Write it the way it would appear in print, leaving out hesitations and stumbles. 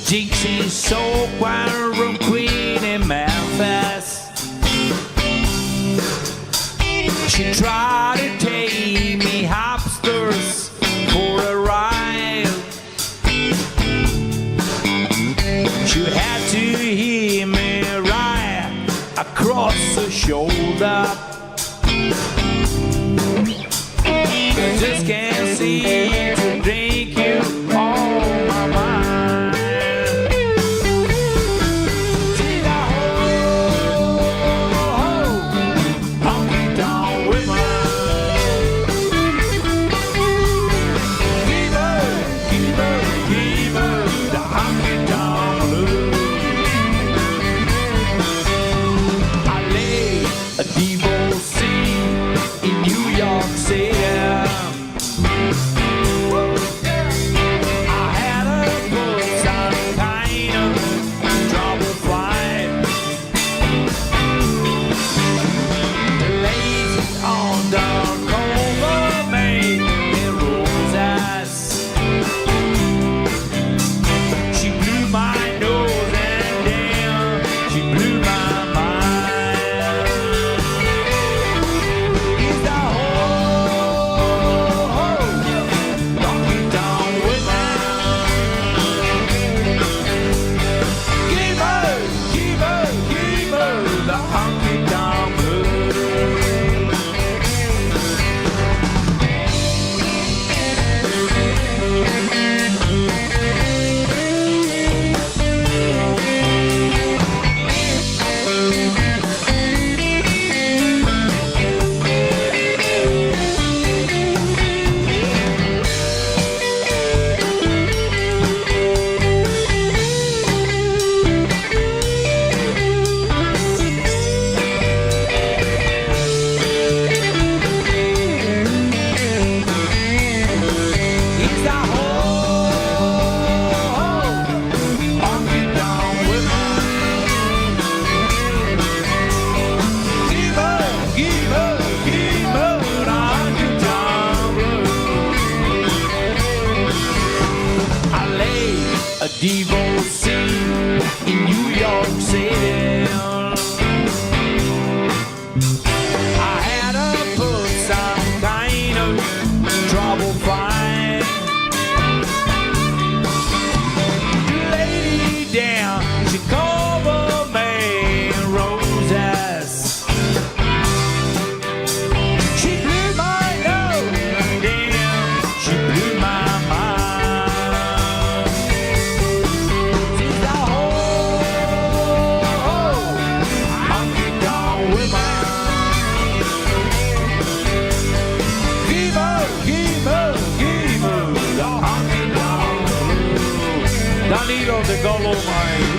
Dixie soul choir room queen in Memphis. She tried to take me upstairs for a ride. She had to hear me right across the shoulder. Just can't see to drink you on my mind. See the whole honky tonk women. Give her the honky tonk blues. I lay a divorcee in New York City. A divorcee in New York City. I had to put some kind of trouble fight. Lady down, she covered me in roses. She blew my nose down, she blew my mind. Danilo de Golomai.